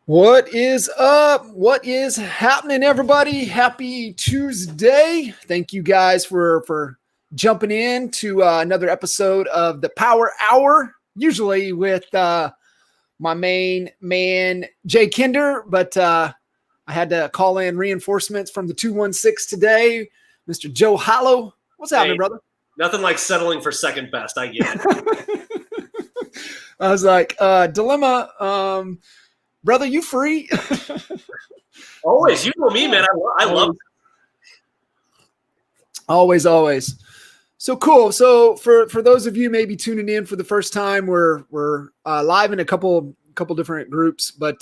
What is up? What is happening, everybody? Happy Tuesday. Thank you guys for jumping in to another episode of the Power Hour, usually with my main man, Jay Kinder, but I had to call in reinforcements from the 216 today. Mr. Joe Hollow. What's happening, brother? Nothing like settling for second best. I get it. I was like, dilemma, brother, you free? Always. You know me, man. I love it. Always. So cool. So for those of you maybe tuning in for the first time, we're live in a couple different groups, but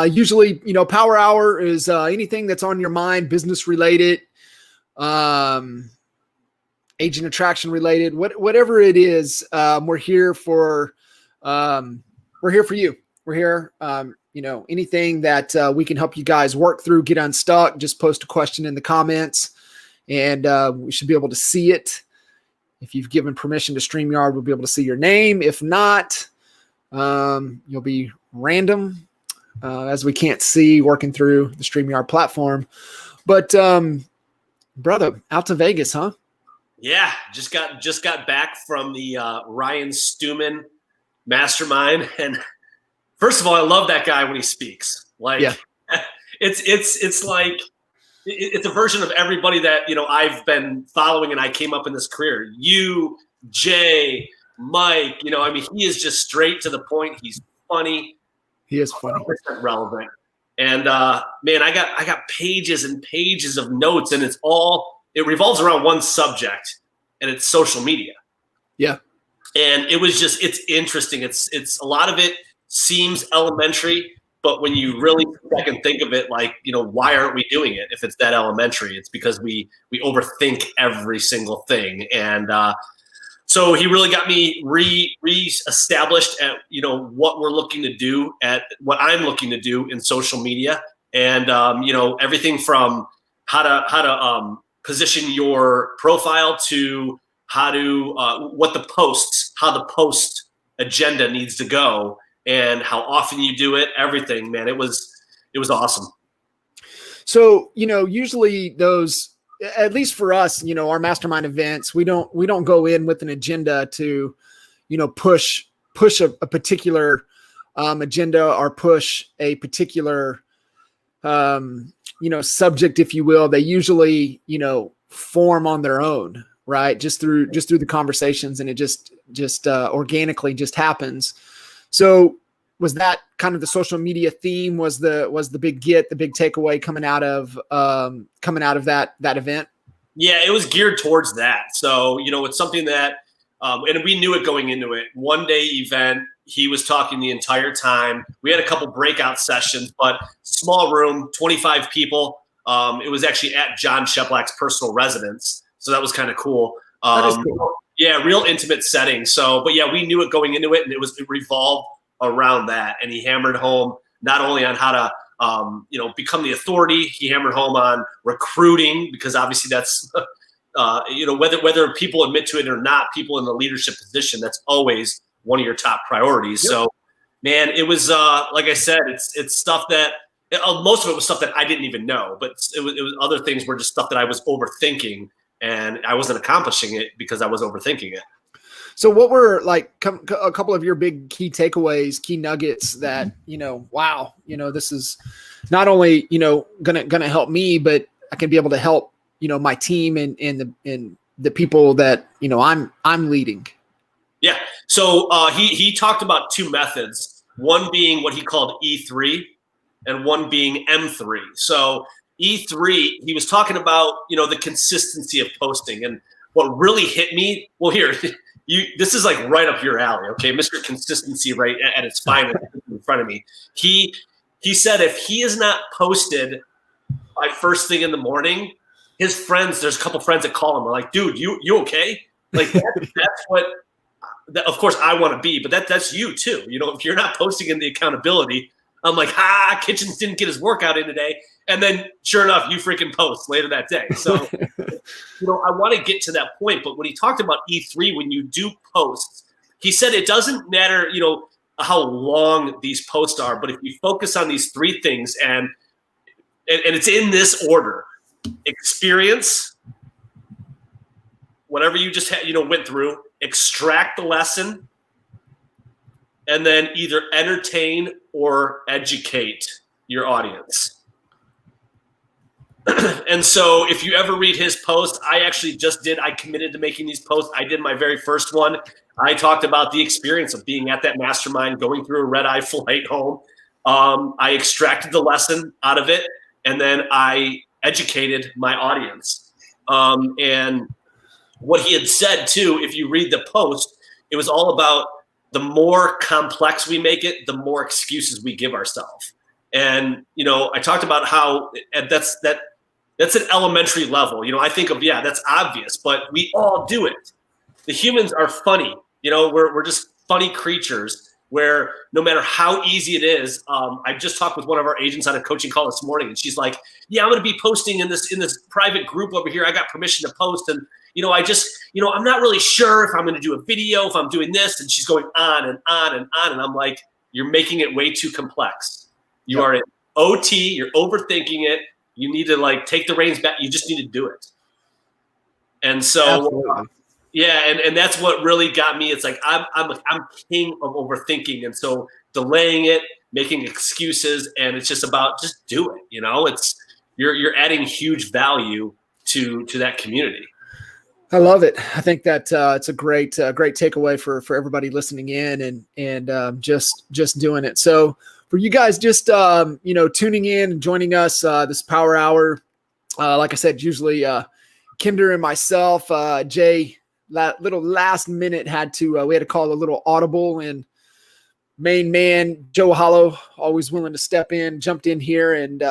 usually, Power Hour is anything that's on your mind, business related, agent attraction related, whatever it is. We're here for you. We're here. Anything that we can help you guys work through, get unstuck, just post a question in the comments and we should be able to see it. If you've given permission to StreamYard, we'll be able to see your name. If not, you'll be random as we can't see working through the StreamYard platform. But brother, out to Vegas, huh? Yeah, just got back from the Ryan Stewman Mastermind, and first of all, I love that guy when he speaks. Like, yeah. It's like it's a version of everybody that I've been following, and I came up in this career. You, Jay, Mike. He is just straight to the point. He's funny. He is funny. Relevant. And man, I got pages and pages of notes, and it revolves around one subject, and it's social media. Yeah. And it's interesting. It's a lot of it seems elementary, but when you really second think of it, like, why aren't we doing it? If it's that elementary, it's because we overthink every single thing. And so he really got me re-established at, what we're looking to do, at what I'm looking to do in social media. And, everything from how to position your profile to how the post agenda needs to go and how often you do it, everything, man. It was awesome. So, usually those, at least for us, our mastermind events, we don't go in with an agenda to, push a particular agenda or push a particular, subject, if you will. They usually, form on their own, right? Just through the conversations, and it just organically just happens. So was that kind of the social media theme? Was the big takeaway coming out of that event? Yeah, it was geared towards that. So, it's something that, and we knew it going into it. One day event, he was talking the entire time. We had a couple breakout sessions, but small room, 25 people. It was actually at John Sheplack's personal residence. So that was kind of cool. That is cool. Yeah, real intimate setting. So, but yeah, we knew it going into it, and it revolved around that. And he hammered home not only on how to, become the authority. He hammered home on recruiting, because obviously that's, whether people admit to it or not, people in the leadership position, that's always one of your top priorities. Yep. So, man, it was like I said, it's stuff that most of it was stuff that I didn't even know, but it was other things were just stuff that I was overthinking. And I wasn't accomplishing it because I was overthinking it. So what were like a couple of your big key takeaways, key nuggets that, wow, this is not only, gonna help me, but I can be able to help, my team and the people that, I'm leading. Yeah. So he talked about two methods, one being what he called E3 and one being M3. So E3, he was talking about, the consistency of posting. And what really hit me, well, here, this is like right up your alley, okay? Mr. Consistency, right at its finest in front of me. He said if he is not posted by first thing in the morning, his friends, there's a couple friends that call him, are like, dude, you okay? Like that's what, of course I want to be, but that's you too. If you're not posting in the accountability, I'm like, Kitchens didn't get his workout in today. And then sure enough, you freaking post later that day. So, I want to get to that point. But when he talked about E3, when you do posts, he said it doesn't matter, how long these posts are, but if you focus on these three things, and it's in this order: experience, whatever you just went through, extract the lesson, and then either entertain or educate your audience. And so if you ever read his post, I committed to making these posts. I did my very first one. I talked about the experience of being at that mastermind, going through a red-eye flight home. I extracted the lesson out of it, and then I educated my audience. And what he had said too, if you read the post, it was all about the more complex we make it, the more excuses we give ourselves. And, I talked about how that's an elementary level. I think of, that's obvious, but we all do it. The humans are funny. We're just funny creatures where no matter how easy it is, I just talked with one of our agents on a coaching call this morning, and she's like, yeah, I'm going to be posting in this private group over here. I got permission to post. And, I'm not really sure if I'm going to do a video, if I'm doing this. And she's going on and on and on. And I'm like, you're making it way too complex. You are an OT. You're overthinking it. You need to take the reins back. You just need to do it. And so, and that's what really got me. It's like, I'm king of overthinking. And so delaying it, making excuses, and it's just about just do it. It's you're adding huge value to that community. I love it. I think that it's a great takeaway for everybody listening in and just doing it. So for you guys just tuning in and joining us this Power Hour, like I said, usually Kinder and myself, Jay, little last minute we had to call a little audible, and main man Joe Hollow, always willing to step in, jumped in here and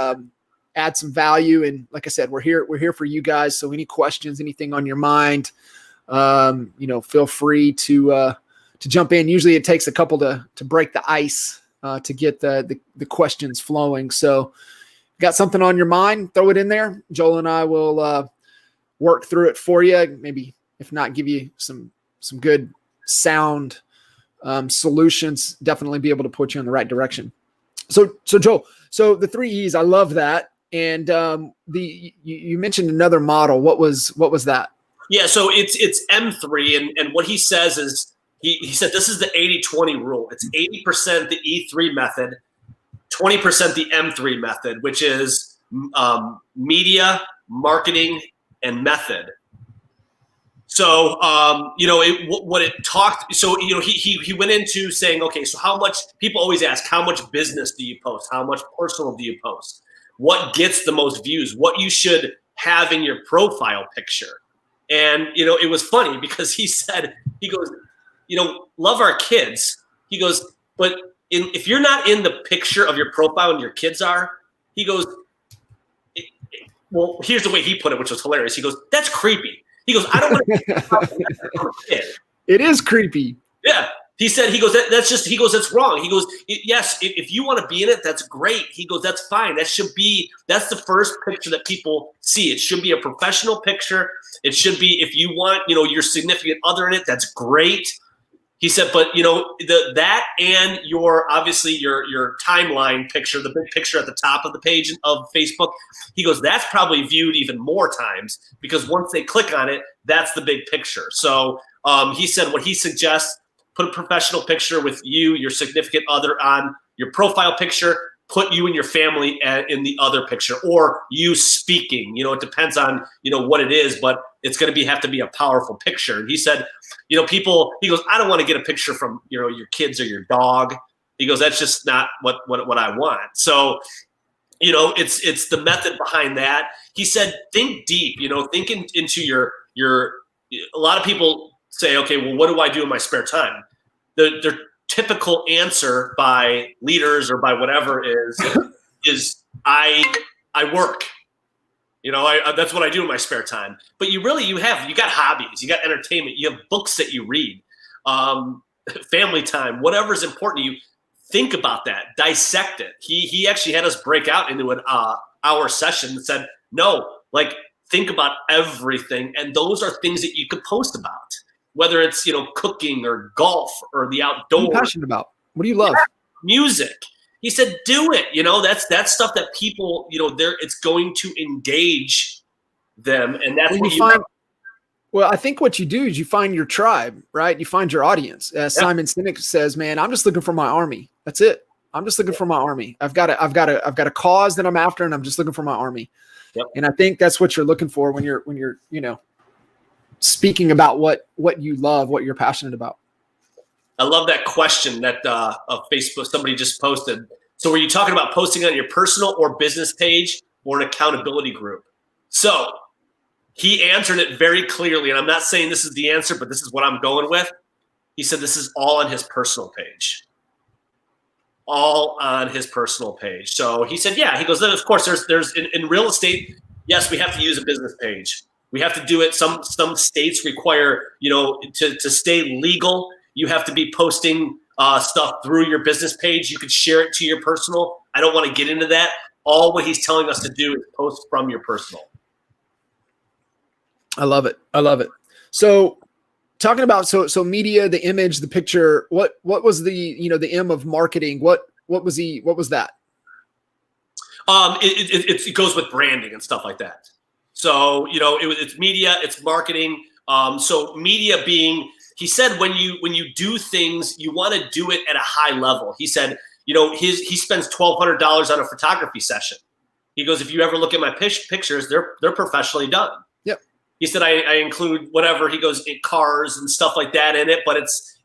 add some value. And like I said, we're here for you guys. So any questions, anything on your mind, feel free to jump in. Usually it takes a couple to break the ice, to get the questions flowing. So got something on your mind, throw it in there. Joel and I will work through it for you. Maybe if not, give you some good sound solutions, definitely be able to put you in the right direction. So Joel, so the 3 E's, I love that. And you mentioned another model. What was that? Yeah, so it's M3, and what he says is he said this is the 80-20 rule. It's 80% the E3 method, 20% the M3 method, which is media, marketing, and method. So what it talked. So he went into saying, okay, so how much, people always ask, how much business do you post? How much personal do you post? What gets the most views? What you should have in your profile picture? And it was funny because he goes, love our kids. He goes, but if you're not in the picture of your profile and your kids are, he goes, well, here's the way he put it, which was hilarious. He goes, that's creepy. He goes, I don't want to be a kid. It is creepy. Yeah. He said, that's wrong. He goes, yes, if you want to be in it, that's great. He goes, that's fine. That's the first picture that people see. It should be a professional picture. It should be, if you want, your significant other in it, that's great. He said, but that and your timeline picture, the big picture at the top of the page of Facebook, he goes, that's probably viewed even more times because once they click on it, that's the big picture. So he said what he suggests, put a professional picture with you, your significant other on your profile picture, put you and your family in the other picture, or you speaking. It depends on, what it is, but it's going to have to be a powerful picture. And he said, he goes, I don't want to get a picture from, your kids or your dog. He goes, that's just not what I want. So, it's the method behind that. He said, think deep, think into your, a lot of people say, okay, well, what do I do in my spare time? The typical answer by leaders or by whatever is I work. That's what I do in my spare time. But you got hobbies, you got entertainment, you have books that you read, family time, whatever's important to you. Think about that, dissect it. He actually had us break out into an hour session and said, no, think about everything. And those are things that you could post about, whether it's, cooking or golf or the outdoors. What are you passionate about? What do you love? Music. He said, do it. That's stuff that people, it's going to engage them. And that's what you find. Well, I think what you do is you find your tribe, right? You find your audience. As Simon Sinek says, man, I'm just looking for my army. That's it. I'm just looking for my army. I've got a cause that I'm after, and I'm just looking for my army. Yep. And I think that's what you're looking for when you're speaking about what you love, what you're passionate about. I love that question that of Facebook somebody just posted. So were you talking about posting on your personal or business page or an accountability group? So he answered it very clearly, and I'm not saying this is the answer, but this is what I'm going with. He said this is all on his personal page. All on his personal page. So he said, yeah, he goes, then of course there's in real estate, yes, we have to use a business page. We have to do it. Some states require, to stay legal, you have to be posting stuff through your business page. You could share it to your personal. I don't want to get into that. All what he's telling us to do is post from your personal. I love it. So talking about, so media, the image, the picture, what was the, the M of marketing? What was that? It goes with branding and stuff like that. So, it's media, it's marketing. So media being, he said, when you do things, you want to do it at a high level. He said, he spends $1,200 on a photography session. He goes, if you ever look at my pictures, they're professionally done. Yep. He said, I include whatever, he goes, cars and stuff like that in it, but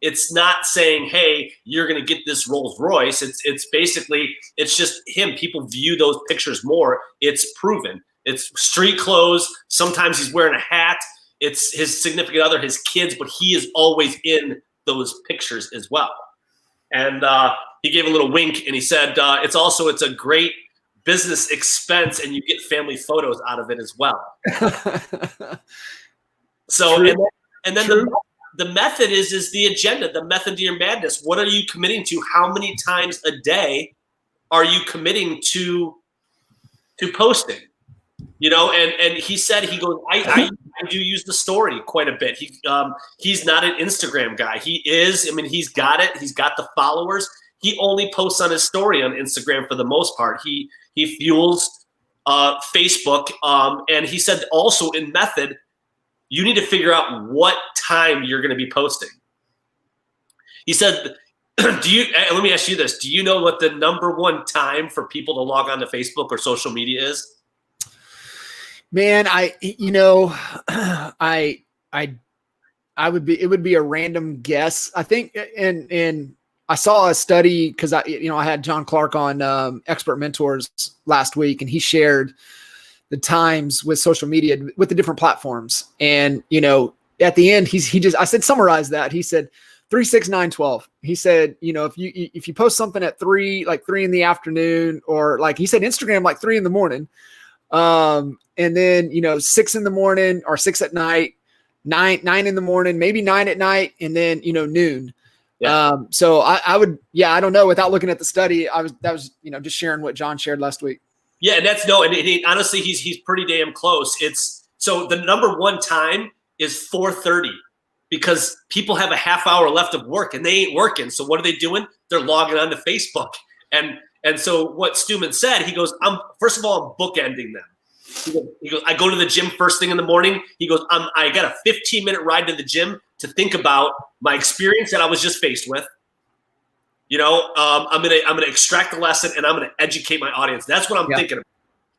it's not saying, hey, you're going to get this Rolls Royce. It's basically, it's just him. People view those pictures more. It's proven. It's street clothes. Sometimes he's wearing a hat. It's his significant other, his kids, but he is always in those pictures as well. And he gave a little wink and he said, it's a great business expense and you get family photos out of it as well. So, True. and then the method is the agenda, the method to your madness. What are you committing to? How many times a day are you committing to posting? And he said, he goes, I do use the story quite a bit. He's not an Instagram guy. He's got it. He's got the followers. He only posts on his story on Instagram for the most part. He fuels Facebook. And he said also in method, you need to figure out what time you're going to be posting. He said, let me ask you this. Do you know what the number one time for people to log on to Facebook or social media is? Man, it would be a random guess. I think, and I saw a study because I had John Clark on Expert Mentors last week, and he shared the times with social media with the different platforms. And, at the end, I said, summarize that. He said 3, 6, 9, 12. He said, if you post something at 3 in the afternoon, or like he said, Instagram, like 3 in the morning, and then, 6 in the morning or 6 at night, 9 in the morning, maybe 9 at night, and then, noon. Yeah. So I would, I don't know, without looking at the study, that was just sharing what John shared last week. Yeah. And honestly, he's pretty damn close. So the number one time is 4:30 because people have a half hour left of work and they ain't working. So what are they doing? They're logging onto Facebook. And so what Stewman said, he goes, first of all, I'm bookending them. He goes, I go to the gym first thing in the morning. He goes, I got a 15-minute ride to the gym to think about my experience that I was just faced with. I'm gonna extract the lesson and I'm gonna educate my audience. That's what I'm thinking of.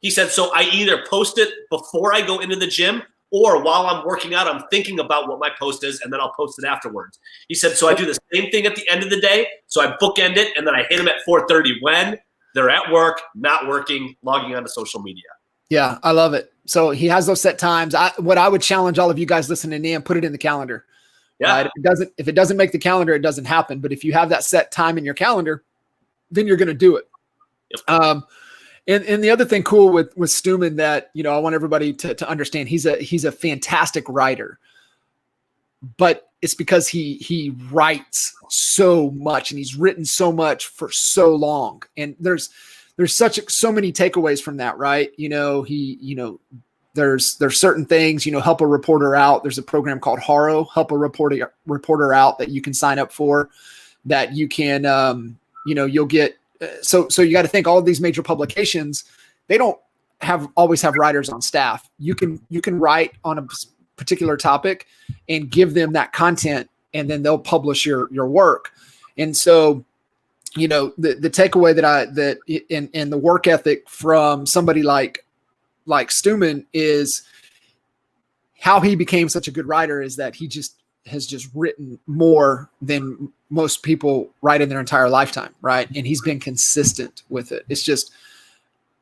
He said, so I either post it before I go into the gym or while I'm working out, I'm thinking about what my post is and then I'll post it afterwards. He said, so I do the same thing at the end of the day. So I bookend it and then I hit them at 4:30 when they're at work, not working, logging onto social media. Yeah, I love it. So he has those set times. What I would challenge all of you guys listening in, put it in the calendar. Yeah. Right? If it doesn't make the calendar, it doesn't happen. But if you have that set time in your calendar, then you're going to do it. Yep. And the other thing cool with Stewman that, I want everybody to understand, he's a fantastic writer, but it's because he writes so much and he's written so much for so long. And there's so many takeaways from that, right? There's certain things, help a reporter out. There's a program called HARO, help a reporter out, that you can sign up for. that you can, you'll get. So you got to think all of these major publications, they don't always have writers on staff. You can write on a particular topic and give them that content, and then they'll publish your work. And so, the takeaway that in the work ethic from somebody like Stewman is how he became such a good writer is that he has just written more than most people write in their entire lifetime. Right. And he's been consistent with it. It's just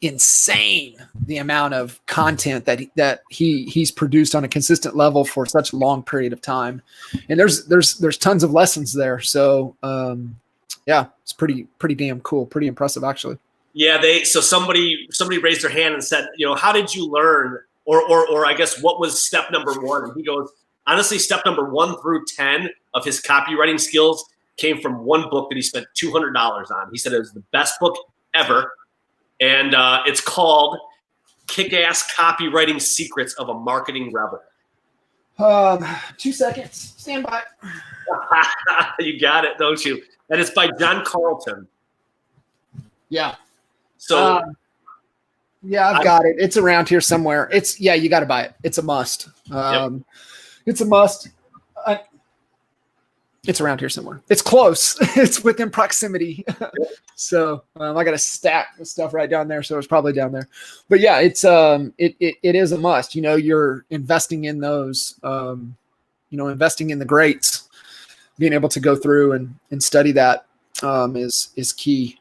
insane the amount of content that he's produced on a consistent level for such a long period of time. And there's tons of lessons there. So, yeah, it's pretty damn cool. Pretty impressive, actually. Yeah. So somebody raised their hand and said, how did you learn, or I guess what was step number 1? And he goes, honestly, step number 1 through 10 of his copywriting skills came from one book that he spent $200 on. He said it was the best book ever. And it's called Kick-Ass Copywriting Secrets of a Marketing Rebel. 2 seconds. Stand by. You got it, don't you? And it's by John Carlton. Yeah. So, yeah, I've got it. It's around here somewhere. You got to buy it. It's a must. Yep. It's a must. It's around here somewhere. It's close. It's within proximity. So I got a stack of stuff right down there. So it's probably down there. But yeah, it is a must. You're investing in those. Investing in the greats. Being able to go through and study that is key.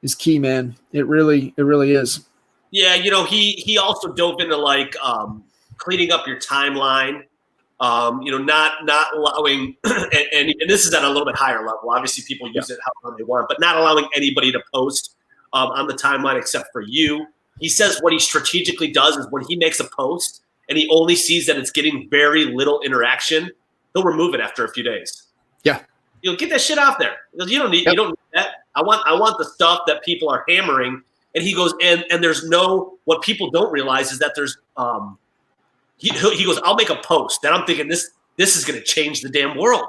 Is key, man. It really is. Yeah, he also dove into like cleaning up your timeline. Not allowing, and this is at a little bit higher level. Obviously, people use it however they want, but not allowing anybody to post on the timeline except for you. He says what he strategically does is when he makes a post and he only sees that it's getting very little interaction, he'll remove it after a few days. Yeah, get that shit out there. He goes, you don't need that. I want the stuff that people are hammering. And he goes, and there's what people don't realize is that there's he goes, I'll make a post that I'm thinking this is going to change the damn world.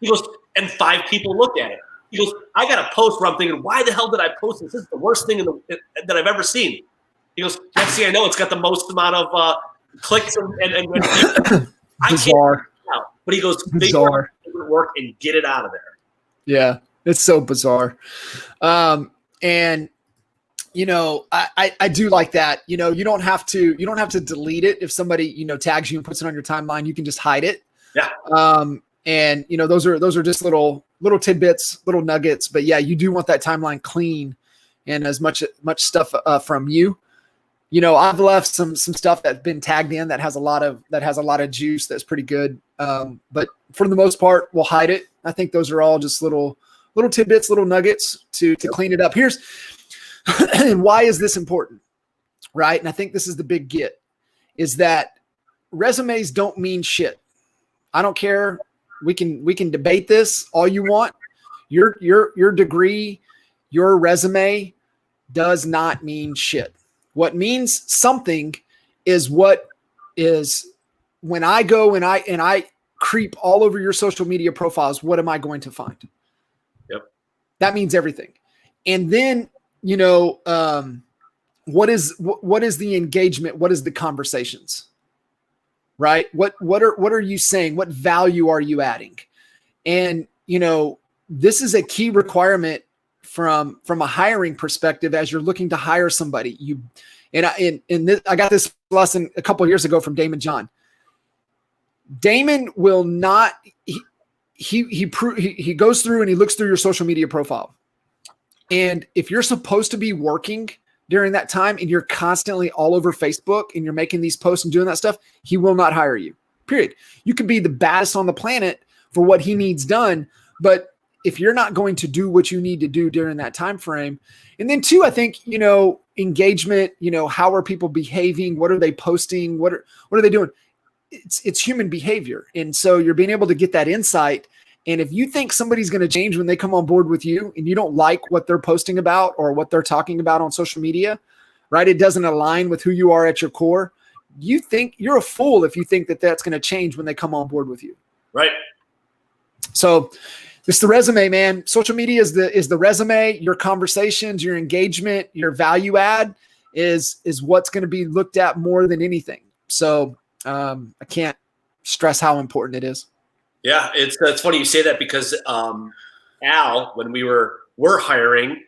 He goes, and 5 people look at it. He goes, I got a post where I'm thinking, why the hell did I post this? This is the worst thing that I've ever seen. He goes, next thing I know, it's got the most amount of clicks and I can't figure it out. But he goes, figure out work and get it out of there. Yeah, it's so bizarre. And I do like that. You don't have to delete it. If somebody, tags you and puts it on your timeline, you can just hide it. Yeah. And those are just little tidbits, little nuggets, but yeah, you do want that timeline clean and as much stuff from you. I've left some stuff that's been tagged in that has a lot of juice. That's pretty good. But for the most part, we'll hide it. I think those are all just little tidbits, little nuggets to clean it up. And why is this important? Right. And I think this is the big get is that resumes don't mean shit. I don't care. We can debate this all you want. Your degree, your resume does not mean shit. What means something is what is when I go and I creep all over your social media profiles, what am I going to find? Yep. That means everything. And then what is the engagement? What is the conversations? Right? What are you saying? What value are you adding? And this is a key requirement from a hiring perspective as you're looking to hire somebody. I got this lesson a couple of years ago from Damon John. Damon will not. He goes through and he looks through your social media profile. And if you're supposed to be working during that time and you're constantly all over Facebook and you're making these posts and doing that stuff, he will not hire you, period. You could be the baddest on the planet for what he needs done. But if you're not going to do what you need to do during that time frame, and then 2, I think, engagement, how are people behaving? What are they posting? What are they doing? It's human behavior. And so you're being able to get that insight. And if you think somebody's going to change when they come on board with you and you don't like what they're posting about or what they're talking about on social media, right? It doesn't align with who you are at your core. You think you're a fool if you think that that's going to change when they come on board with you. Right. So It's the resume, man. Social media is the resume. Your conversations, your engagement, your value add is what's going to be looked at more than anything. So I can't stress how important it is. Yeah, it's funny you say that because Al, when we're hiring,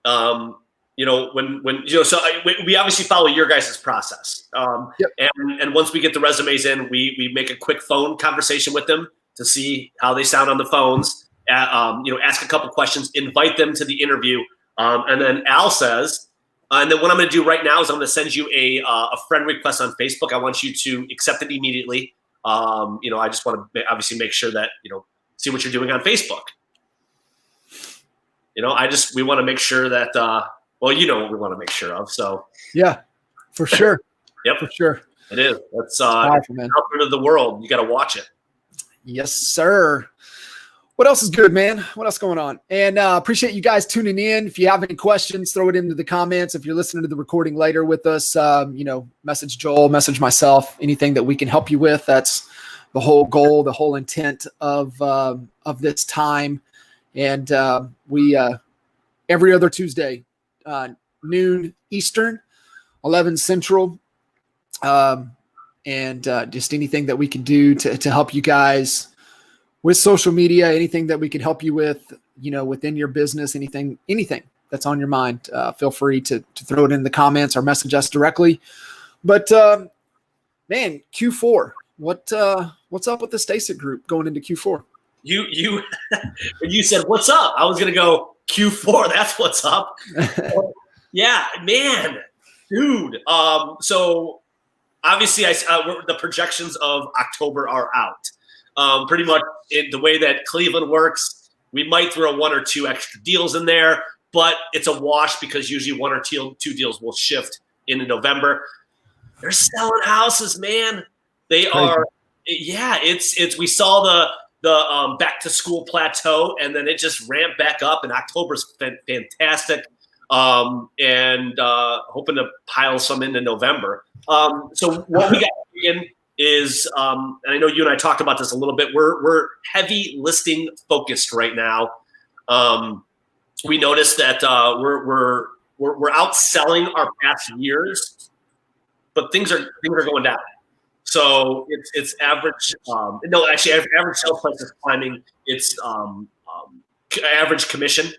we obviously follow your guys' process. Yep. And once we get the resumes in, we make a quick phone conversation with them to see how they sound on the phones. Ask a couple questions, invite them to the interview, and then Al says, and then what I'm going to do right now is I'm going to send you a friend request on Facebook. I want you to accept it immediately. I just want to obviously make sure that see what you're doing on Facebook. We want to make sure that what we want to make sure of. So yeah, for sure. Yep, for sure. It is. That's powerful, man. Out there to the world. You got to watch it. Yes, sir. What else is good, man? What else going on? And appreciate you guys tuning in. If you have any questions, throw it into the comments. If you're listening to the recording later with us, message Joel, message myself, anything that we can help you with. That's the whole goal, the whole intent of this time. And we every other Tuesday, noon Eastern, 11 Central, and just anything that we can do to help you guys with social media, anything that we can help you with, within your business, anything that's on your mind, feel free to throw it in the comments or message us directly. But man, Q4, what's up with the Stasic group going into Q4? You when you said what's up, I was gonna go Q4. That's what's up. Yeah, man, dude. So obviously, the projections of October are out. Pretty much in the way that Cleveland works, we might throw one or two extra deals in there, but it's a wash because usually one or two deals will shift into November. They're selling houses, man. They are. Yeah, it's. We saw the back to school plateau, and then it just ramped back up. And October's fantastic, and hoping to pile some into November. So what we got in is, and I know you and I talked about this a little bit. We're heavy listing focused right now. We noticed that we're outselling our past years, but things are going down. So it's average. Average sales price is climbing. It's average commission.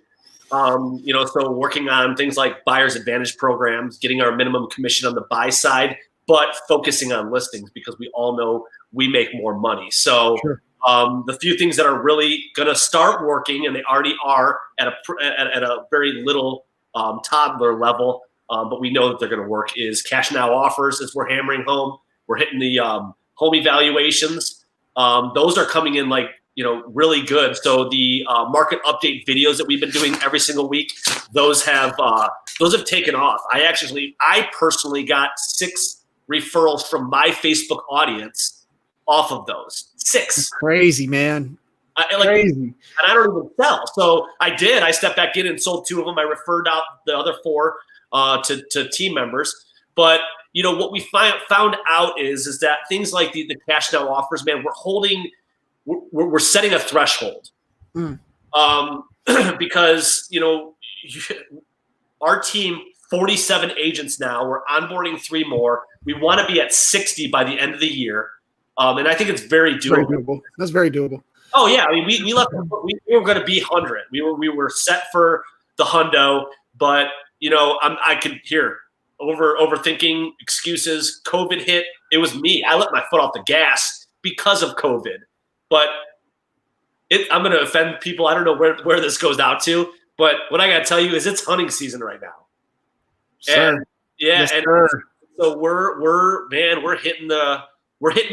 So working on things like buyer's advantage programs, getting our minimum commission on the buy side, but focusing on listings because we all know we make more money. So sure. The few things that are really going to start working, and they already are at a very little toddler level, but we know that they're going to work, is cash now offers as we're hammering home. We're hitting the home evaluations. Those are coming in really good. So the market update videos that we've been doing every single week, those have taken off. I personally got 6 referrals from my Facebook audience off of those. 6. That's crazy, man. Crazy. And I don't even sell. So I stepped back in and sold 2 of them. I referred out the other 4 to team members. But what we found out is that things like the cash now offers, man, we're setting a threshold. Because our team, 47 agents now, we're onboarding 3 more. We want to be at 60 by the end of the year. And I think it's very doable. That's very doable. Oh yeah. I mean, we were going to be 100. We were set for the hundo, but I could hear overthinking, excuses. COVID hit. It was me. I let my foot off the gas because of COVID. But I'm going to offend people. I don't know where this goes out to, but what I got to tell you is it's hunting season right now. Sure. And yeah, yes, and sir. So we're hitting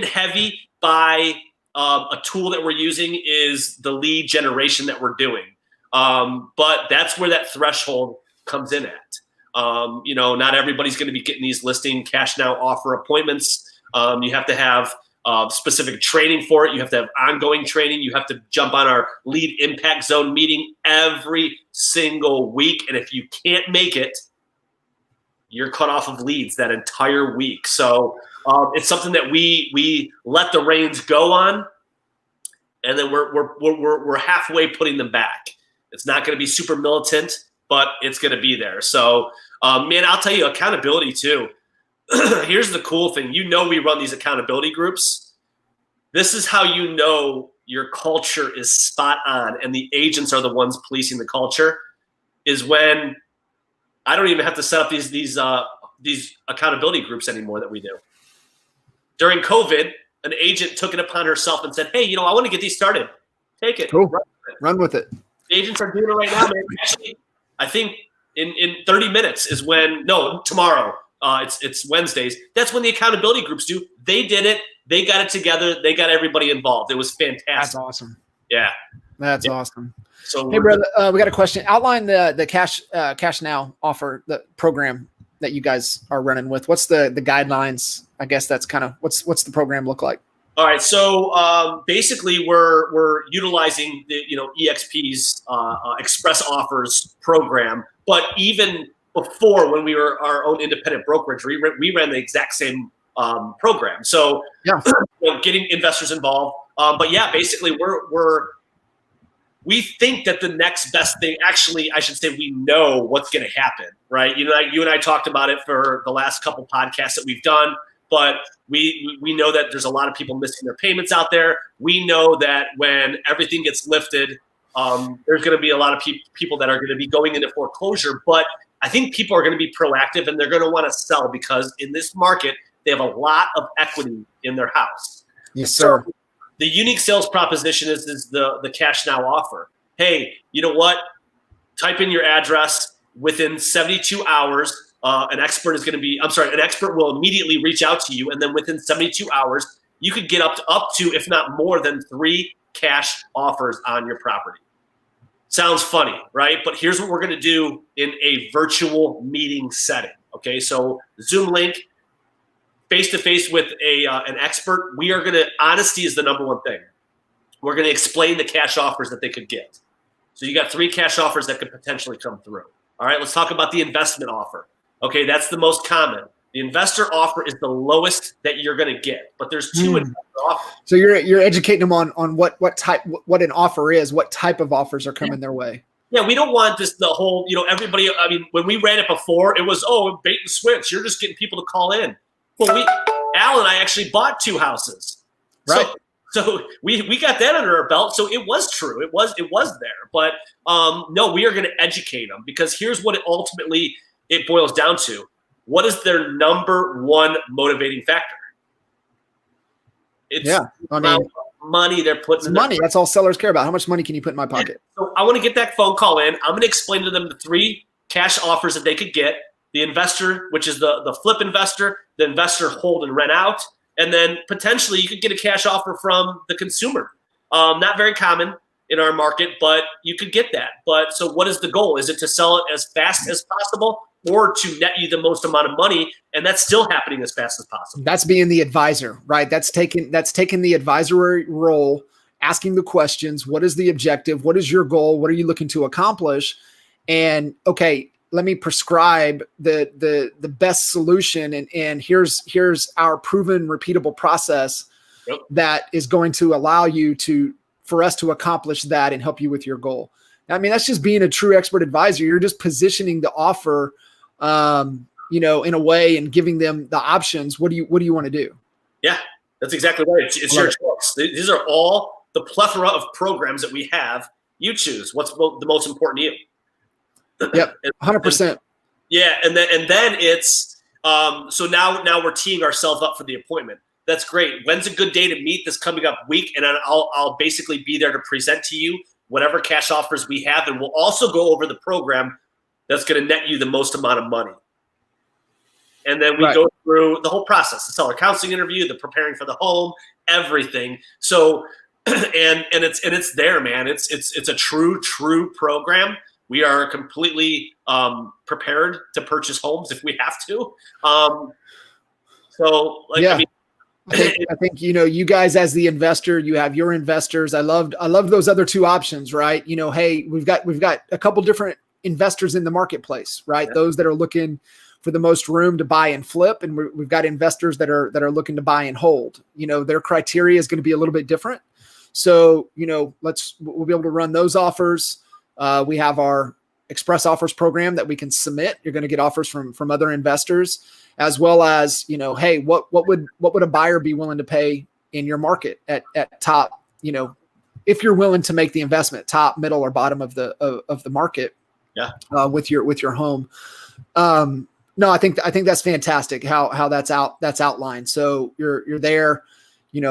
heavy by a tool that we're using is the lead generation that we're doing. But that's where that threshold comes in at. Not everybody's going to be getting these listing cash now offer appointments. You have to have specific training for it. You have to have ongoing training. You have to jump on our lead impact zone meeting every single week. And if you can't make it, you're cut off of leads that entire week. So it's something that we let the reins go on. and then we're halfway putting them back. It's not going to be super militant, but it's going to be there. So, man, I'll tell you, accountability too. Here's the cool thing. We run these accountability groups. This is how you know your culture is spot on and the agents are the ones policing the culture, is when I don't even have to set up these accountability groups anymore that we do. During COVID, an agent took it upon herself and said, hey, I want to get these started. Take it. Cool. Run with it. The agents are doing it right now, man. Actually, I think in 30 minutes is when, no, tomorrow, it's Wednesdays. That's when the accountability groups do. They did it. They got it together. They got everybody involved. It was fantastic. That's awesome. Yeah. That's awesome. So hey, brother, we got a question. Outline the cash now offer, the program that you guys are running with. What's the guidelines? I guess that's kind of what's the program look like? All right. So basically, we're utilizing the EXP's Express Offers program, but even before, when we were our own independent brokerage, we ran the exact same program. So yeah, getting investors involved. But yeah, basically we think that the next best thing, actually, I should say, we know what's going to happen, right? You and I talked about it for the last couple podcasts that we've done, but we know that there's a lot of people missing their payments out there. We know that when everything gets lifted, there's going to be a lot of people that are going to be going into foreclosure, but I think people are going to be proactive and they're going to want to sell because in this market, they have a lot of equity in their house. Yes, sir. So the unique sales proposition is the cash now offer. Hey, you know what? Type in your address. Within 72 hours, an expert will immediately reach out to you. And then within 72 hours, you could get up to, if not more than 3 cash offers on your property. Sounds funny, right? But here's what we're going to do in a virtual meeting setting. Okay, so Zoom link, face-to-face with an expert. We are going to, honesty is the number one thing. We're going to explain the cash offers that they could get. So you got 3 cash offers that could potentially come through. All right, let's talk about the investment offer. Okay, that's the most common. The investor offer is the lowest that you're going to get, but there's 2 investor offers. So you're educating them on what an offer is, what type of offers are coming their way. Yeah, we don't want the whole, everybody. I mean, when we ran it before, it was bait and switch. You're just getting people to call in. Well, Al and I actually bought 2 houses, right? So we got that under our belt. So it was true. It was there. But no, we are going to educate them because here's what it boils down to. What is their number one motivating factor? It's money they're putting in money. That's all sellers care about. How much money can you put in my pocket? So I want to get that phone call in. I'm going to explain to them the 3 cash offers that they could get. The investor, which is the flip investor, the investor hold and rent out, and then potentially you could get a cash offer from the consumer. Not very common in our market, but you could get that. But so what is the goal? Is it to sell it as fast as possible or to net you the most amount of money? And that's still happening as fast as possible. That's being the advisor, right? That's taking the advisory role, asking the questions. What is the objective? What is your goal? What are you looking to accomplish? And okay, let me prescribe the best solution. And here's our proven repeatable process that is going to allow you for us to accomplish that and help you with your goal. I mean, that's just being a true expert advisor. You're just positioning the offer, in a way and giving them the options. What do you want to do? Yeah, that's exactly right. It's your choice. These are all the plethora of programs that we have. You choose what's the most important to you. Yep, 100%. Yeah, and then it's so now we're teeing ourselves up for the appointment. That's great. When's a good day to meet this coming up week? And I'll basically be there to present to you whatever cash offers we have, and we'll also go over the program that's going to net you the most amount of money. And then we go through the whole process: the seller counseling interview, the preparing for the home, everything. So, and it's there, man. It's a true program. We are completely prepared to purchase homes if we have to. I think you guys as the investor, you have your investors. I love those other 2 options, right? Hey, we've got a couple different investors in the marketplace, right? Yeah. Those that are looking for the most room to buy and flip, and we've got investors that are looking to buy and hold. Their criteria is going to be a little bit different. So, we'll be able to run those offers. We have our express offers program that we can submit. You're going to get offers from other investors, as well as, hey, what would a buyer be willing to pay in your market at top, if you're willing to make the investment, top, middle, or bottom of the market. Yeah. With your home. No, I think that's fantastic how that's outlined. So you're there,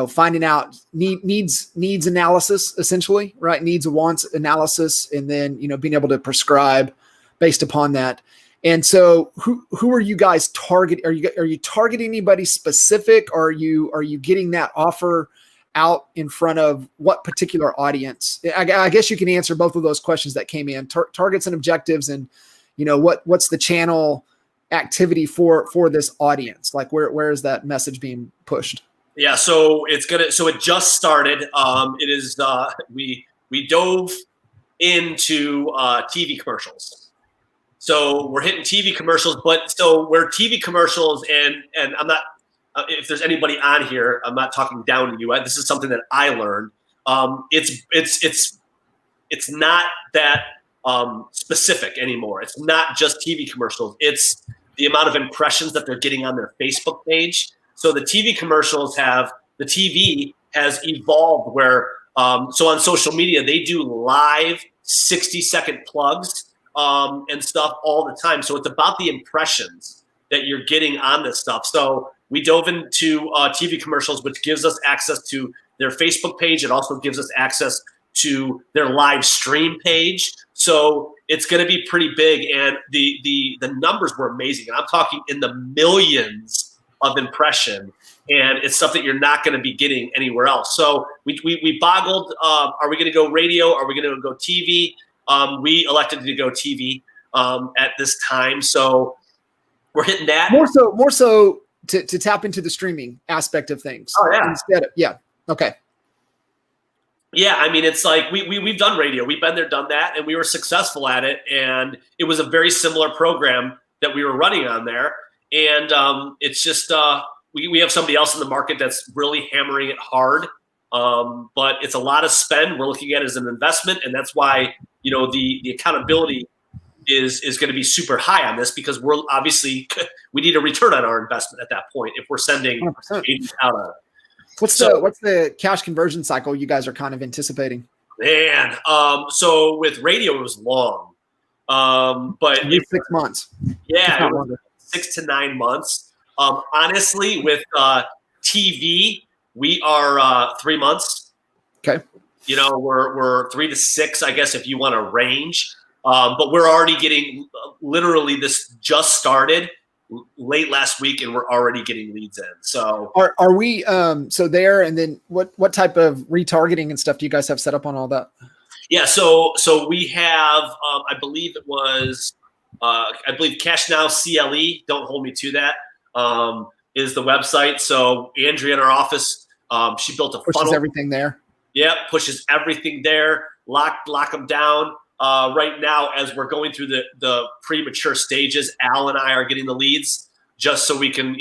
finding out needs analysis, essentially, right? Needs and wants analysis, and then, being able to prescribe based upon that. And so who are you guys targeting? Are you targeting anybody specific? Or are you getting that offer out in front of what particular audience? I guess you can answer both of those questions that came in, targets and objectives, and what's the channel activity for this audience? Like where is that message being pushed? Yeah, so it just started. It is we dove into TV commercials. So we're hitting TV commercials, but so we're TV commercials, and I'm not. If there's anybody on here, I'm not talking down to you. This is something that I learned. It's not that specific anymore. It's not just TV commercials. It's the amount of impressions that they're getting on their Facebook page. So the TV has evolved where, so on social media, they do live 60-second plugs and stuff all the time. So it's about the impressions that you're getting on this stuff. So we dove into TV commercials, which gives us access to their Facebook page. It also gives us access to their live stream page. So it's going to be pretty big, and the numbers were amazing. And I'm talking in the millions of impression, and it's stuff that you're not going to be getting anywhere else. So we boggled. Are we going to go radio? Are we going to go TV? We elected to go TV at this time. So we're hitting that more so to tap into the streaming aspect of things. Oh yeah. Instead of, yeah. Okay. Yeah, I mean, it's like we've done radio. We've been there, done that, and we were successful at it. And it was a very similar program that we were running on there. And it's just we have somebody else in the market that's really hammering it hard. But it's a lot of spend. We're looking at it as an investment, and that's why the accountability is going to be super high on this, because we're obviously we need a return on our investment at that point if we're sending 100% out of it. What's the cash conversion cycle you guys are kind of anticipating? Man, so with radio it was long, but 6 months. Yeah, 6 to 9 months. Honestly, with TV, we are 3 months. Okay. We're 3 to 6, I guess, if you want to range. But we're already getting literally this just started late last week, and we're already getting leads in. So are we so there? And then what type of retargeting and stuff do you guys have set up on all that? Yeah, so we have I believe it was Cash Now CLE. Don't hold me to that. Is the website. So Andrea in our office, she built a pushes funnel. Everything there. Yep, pushes everything there. Lock them down. Right now, as we're going through the premature stages, Al and I are getting the leads just so we can,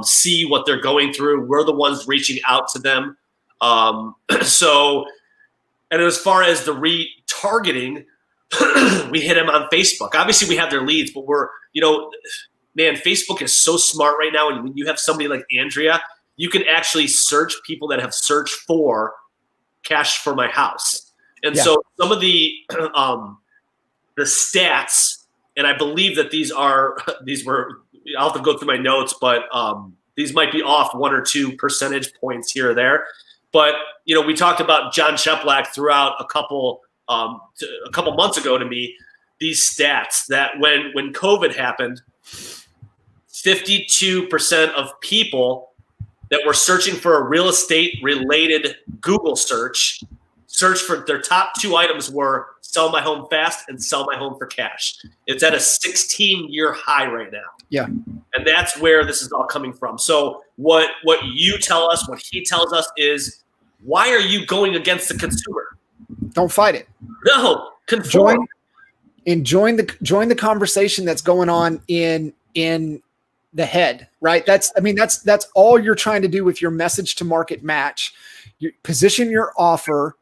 see what they're going through. We're the ones reaching out to them. So, and as far as the retargeting, we hit them on Facebook. Obviously, we have their leads, but we're, man, Facebook is so smart right now. And when you have somebody like Andrea, you can actually search people that have searched for cash for my house. And so some of the stats, and I believe that these were, I'll have to go through my notes, but these might be off 1 or 2 percentage points here or there. But, we talked about John Sheplak throughout a couple months ago to me, these stats that when COVID happened, 52% of people that were searching for a real estate related Google search for their top 2 items were sell my home fast and sell my home for cash. It's at a 16-year high right now. Yeah. And that's where this is all coming from. So what you tell us, what he tells us is, why are you going against the consumer? Don't fight it. No, conform. Join the conversation that's going on in the head, right? That's all you're trying to do with your message to market match. position your offer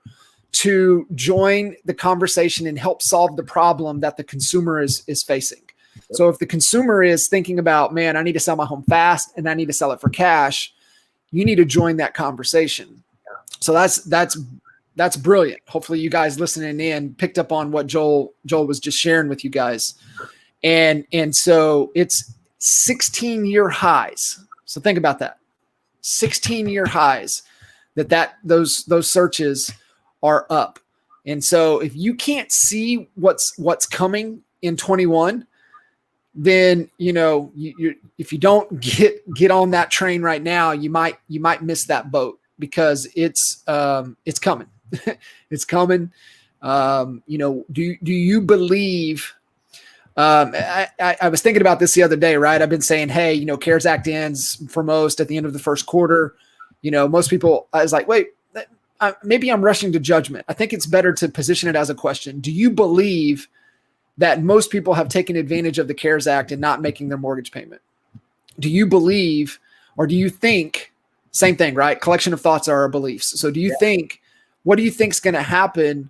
to join the conversation and help solve the problem that the consumer is facing. So if the consumer is thinking about, man, I need to sell my home fast and I need to sell it for cash, you need to join that conversation. So that's brilliant. Hopefully you guys listening in picked up on what Joel was just sharing with you guys. And so it's 16-year highs. So think about that. 16-year highs those searches are up. And so if you can't see what's coming in 21, then if you don't get on that train right now, you might miss that boat, because it's coming. It's coming. Do you believe? I was thinking about this the other day, right? I've been saying, hey, CARES Act ends for most at the end of the first quarter. Most people, I was like, wait, maybe I'm rushing to judgment. I think it's better to position it as a question. Do you believe that most people have taken advantage of the CARES Act and not making their mortgage payment? Do you believe, or do you think, same thing, right? Collection of thoughts are our beliefs. So what do you think is going to happen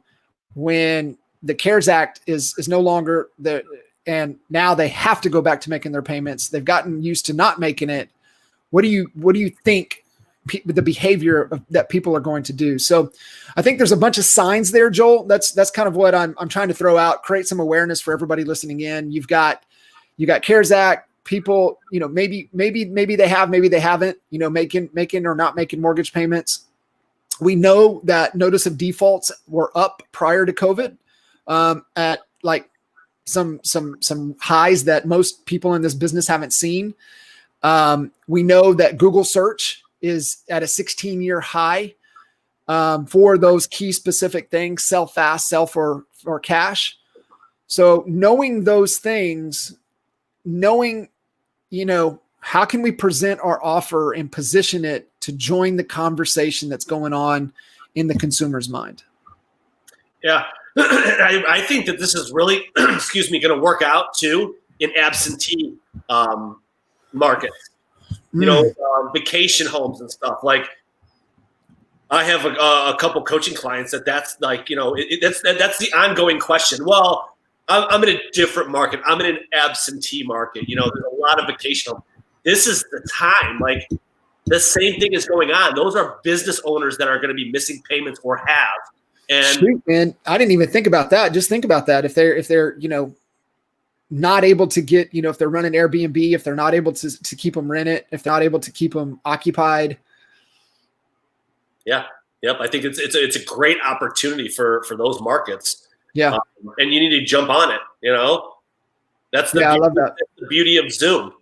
when the CARES Act is no longer there, and now they have to go back to making their payments? They've gotten used to not making it. What do you think the behavior that people are going to do? So I think there's a bunch of signs there, Joel. That's kind of what I'm trying to throw out, create some awareness for everybody listening in. You got CARES Act people, maybe they have, maybe they haven't, making or not making mortgage payments. We know that notice of defaults were up prior to COVID, at like some highs that most people in this business haven't seen. We know that Google search is at a 16-year high for those key specific things: sell fast, sell for cash. So knowing those things, how can we present our offer and position it to join the conversation that's going on in the consumer's mind? Yeah. I think that this is really, going to work out too in absentee markets. Vacation homes and stuff. Like, I have a couple coaching clients that's like, that's the ongoing question. Well, I'm in a different market. I'm in an absentee market. There's a lot of vacation homes. This is the time. Like, the same thing is going on. Those are business owners that are going to be missing payments or have. And shoot, man, I didn't even think about that. Just think about that. If they're not able to get, if they're running Airbnb, if they're not able to keep them rented, if they're not able to keep them occupied. Yeah. Yep. I think it's a great opportunity for those markets. Yeah. And you need to jump on it. That's the, I love that. That's the beauty of Zoom.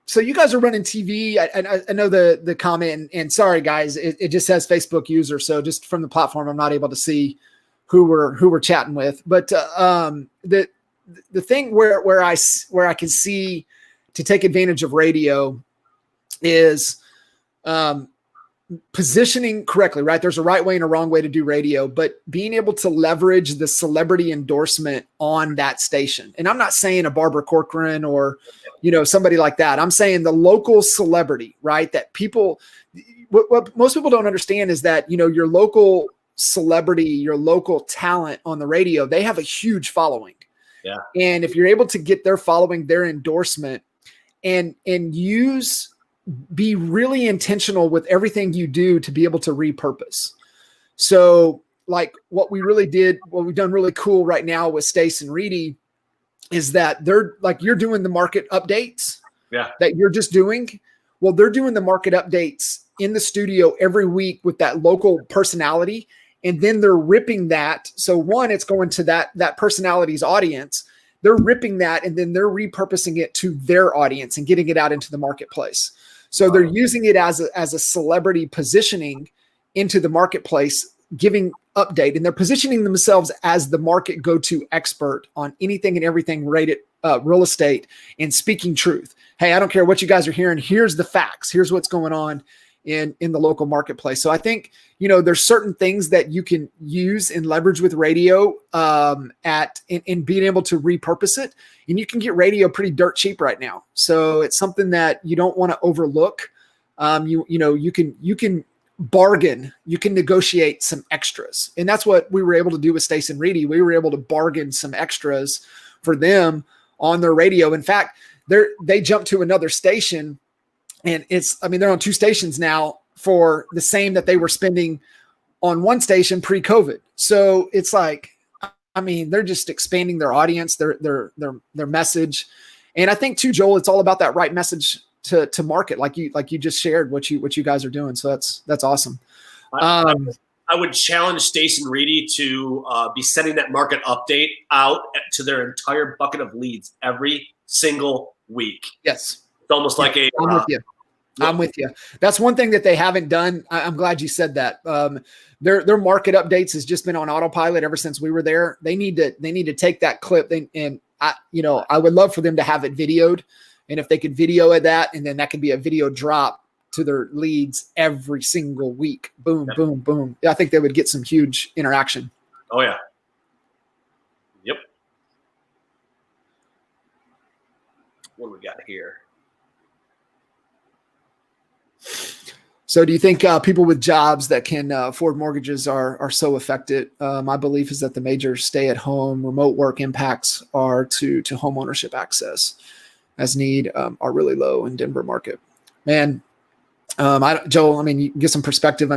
So you guys are running TV. I know the comment, and sorry guys, it just says Facebook user. So just from the platform, I'm not able to see who we're chatting with. But the thing where I can see to take advantage of radio is positioning correctly, right? There's a right way and a wrong way to do radio, but being able to leverage the celebrity endorsement on that station. And I'm not saying a Barbara Corcoran or, somebody like that. I'm saying the local celebrity, right? That people, what most people don't understand is that, your local celebrity, your local talent on the radio, they have a huge following. Yeah. And if you're able to get their following, their endorsement, and be really intentional with everything you do to be able to repurpose. So like what we've done really cool right now with Stace and Reedy is that they're like, you're doing the market updates that you're just doing. Well, they're doing the market updates in the studio every week with that local personality. And then they're ripping that. So one, it's going to that personality's audience. They're ripping that and then they're repurposing it to their audience and getting it out into the marketplace. So they're using it as a celebrity positioning into the marketplace, giving update, and they're positioning themselves as the market go-to expert on anything and everything rated real estate and speaking truth. Hey, I don't care what you guys are hearing. Here's the facts. Here's what's going on in the local marketplace. So I think, there's certain things that you can use and leverage with radio in being able to repurpose it. And you can get radio pretty dirt cheap right now. So it's something that you don't want to overlook. You can bargain. You can negotiate some extras. And that's what we were able to do with Stace and Reedy. We were able to bargain some extras for them on their radio. In fact, they jumped to another station, and they're on 2 stations now for the same that they were spending on one station pre-COVID. So it's like, they're just expanding their audience, their message. And I think too, Joel, it's all about that right message to market, like you just shared what you guys are doing. So that's awesome. I would challenge Stace and Reedy to be sending that market update out to their entire bucket of leads every single week. Yes. It's almost like I'm with you. I'm with you. That's one thing that they haven't done. I'm glad you said that. Their market updates has just been on autopilot ever since we were there. They need to take that clip and I would love for them to have it videoed. And if they could video that, and then that could be a video drop to their leads every single week. Boom, boom, boom. I think they would get some huge interaction. Oh yeah. Yep. What do we got here? So do you think people with jobs that can afford mortgages are so affected? My belief is that the major stay-at-home remote work impacts are to home ownership access as need are really low in Denver market. Man, Joel, you can get some perspective.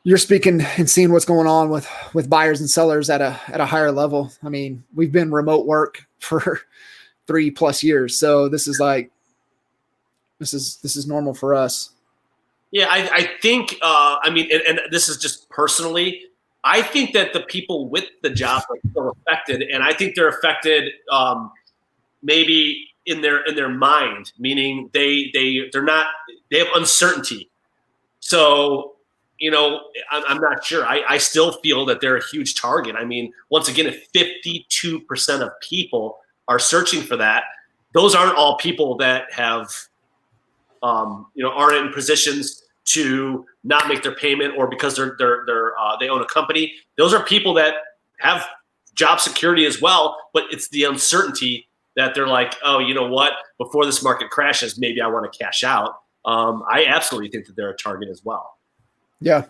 You're speaking and seeing what's going on with buyers and sellers at a higher level. We've been remote work for 3+ years. So this is normal for us. Yeah, I think, and this is just personally, I think that the people with the job are still affected, and I think they're affected maybe in their mind, meaning they have uncertainty. So, I'm not sure. I still feel that they're a huge target. Once again, if 52% of people are searching for that, those aren't all people that have, aren't in positions to not make their payment, or because they own a company. Those are people that have job security as well, but it's the uncertainty that they're like, oh, you know what? Before this market crashes, maybe I want to cash out. I absolutely think that they're a target as well. Yeah.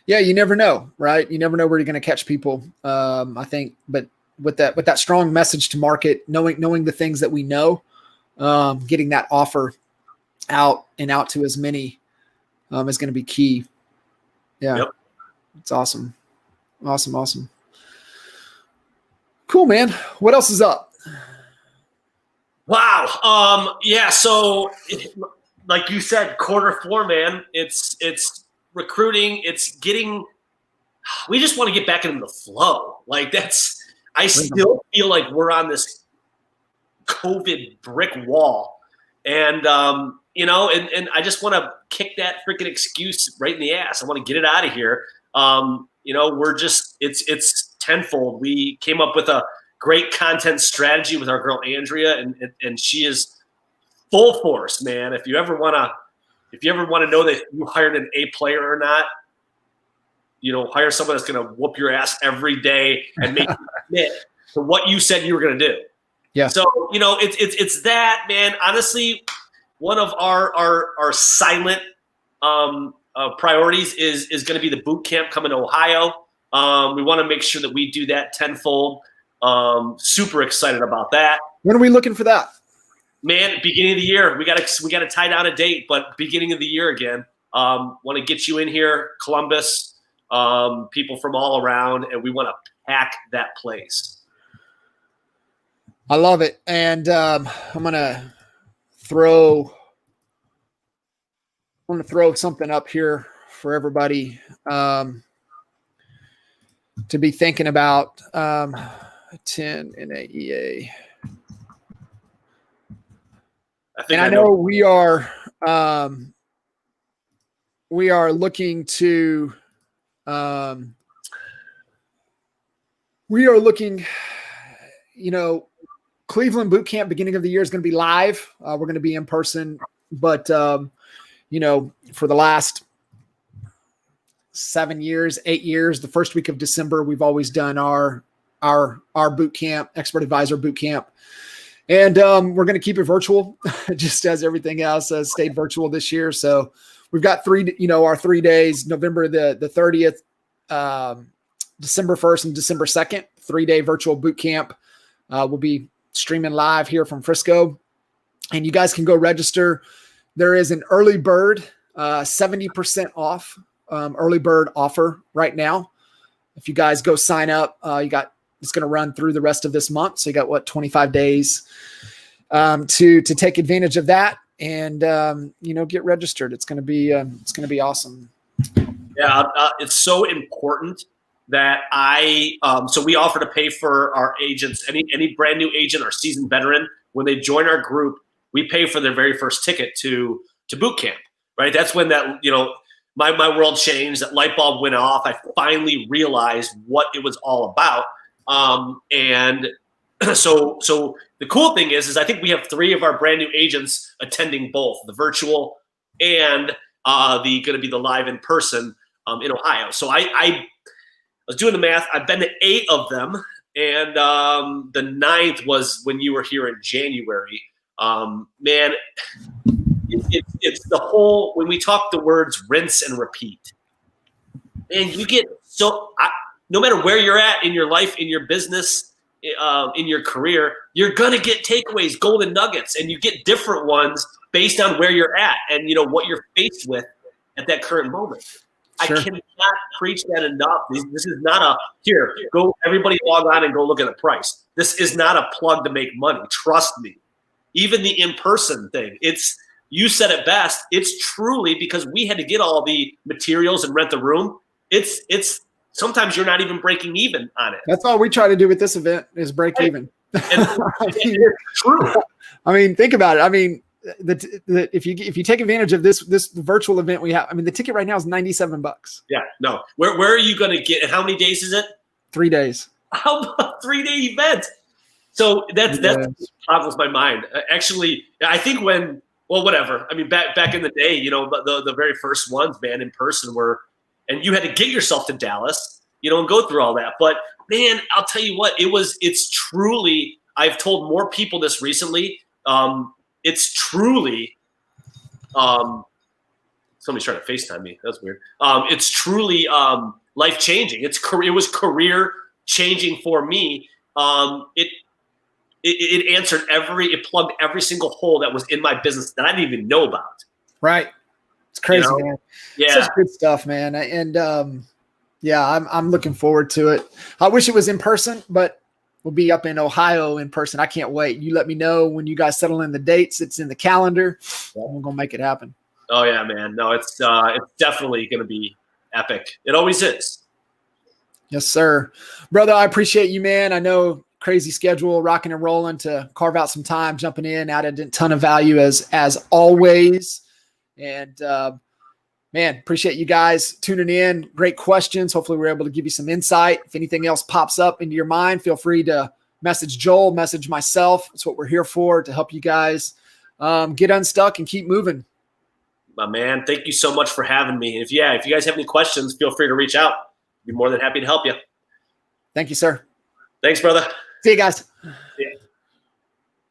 Yeah. You never know, right? You never know where you're going to catch people. I think, but with that strong message to market, knowing the things that we know, getting that offer out to as many is going to be key. Yeah. Yep. It's awesome. Awesome. Cool, man. What else is up? Wow. Yeah. So like you said, Q4, man, it's recruiting. We just want to get back into the flow. I still feel like we're on this COVID brick wall, and and I just want to kick that freaking excuse right in the ass. I want to get it out of here. It's tenfold. We came up with a great content strategy with our girl Andrea, and she is full force, man. If you ever want to know that you hired an A player or not, hire someone that's going to whoop your ass every day and make you commit to what you said you were going to do. Yeah. So it's that, man. Honestly, one of our silent priorities is going to be the boot camp coming to Ohio. We want to make sure that we do that tenfold. Super excited about that. When are we looking for that? Man, beginning of the year. We got to tie down a date, but beginning of the year again. Want to get you in here, Columbus, people from all around, and we want to pack that place. I love it. And I'm going to throw something up here for everybody to be thinking about. 10 in AEA. I know we are looking to Cleveland boot camp beginning of the year is going to be live. We're going to be in person, but for the last 8 years, the first week of December, we've always done our boot camp, expert advisor boot camp. And we're going to keep it virtual, just as everything else has stayed virtual this year. So we've got our 3 days, November the 30th, December 1st and December 2nd, 3-day virtual boot camp. We'll be streaming live here from Frisco, and you guys can go register. There is an early bird, 70% off early bird offer right now. If you guys go sign up, it's going to run through the rest of this month. So you got 25 days to take advantage of that and get registered. It's going to be awesome. Yeah, it's so important that so we offer to pay for our agents, any brand new agent or seasoned veteran, when they join our group, we pay for their very first ticket to boot camp, right? That's when my world changed, that light bulb went off. I finally realized what it was all about. And so the cool thing is I think we have 3 of our brand new agents attending both the virtual and going to be the live in person in Ohio. So I was doing the math. I've been to 8 of them, and the 9th was when you were here in January. Man, it's the whole, when we talk the words rinse and repeat, and you get no matter where you're at in your life, in your business, in your career, you're going to get takeaways, golden nuggets, and you get different ones based on where you're at and what you're faced with at that current moment. Sure. I cannot preach that enough. This is not go everybody log on and go look at the price. This is not a plug to make money. Trust me. Even the in-person thing, you said it best. It's truly, because we had to get all the materials and rent the room. It's sometimes you're not even breaking even on it. That's all we try to do with this event is break even. It's true. I mean, think about it. I mean, if you take advantage of this virtual event we have, I mean, the ticket right now is $97. Yeah, no. Where are you going to get? And how many days is it? 3 days. How about 3-day event? So that boggles my mind. Actually, I think whatever. I mean, back in the day, the very first ones, man, in person and you had to get yourself to Dallas, and go through all that. But man, I'll tell you what, it's truly, I've told more people this recently. It's truly, somebody's trying to FaceTime me. That's weird. It's truly life-changing. It was career-changing for me. It answered it plugged every single hole that was in my business that I didn't even know about. Right. It's crazy, man. Yeah. Such good stuff, man. And I'm looking forward to it. I wish it was in person, but we'll be up in Ohio in person. I can't wait. You let me know when you guys settle in the dates. It's in the calendar. Yeah. We're going to make it happen. Oh yeah, man. No, it's definitely going to be epic. It always is. Yes, sir. Brother, I appreciate you, man. I know crazy schedule, rocking and rolling, to carve out some time, jumping in, added a ton of value as always. And man, appreciate you guys tuning in. Great questions. Hopefully we're able to give you some insight. If anything else pops up into your mind, feel free to message Joel, message myself. That's what we're here for, to help you guys get unstuck and keep moving. My man, thank you so much for having me. If you guys have any questions, feel free to reach out. I'd be more than happy to help you. Thank you, sir. Thanks, brother. See you guys.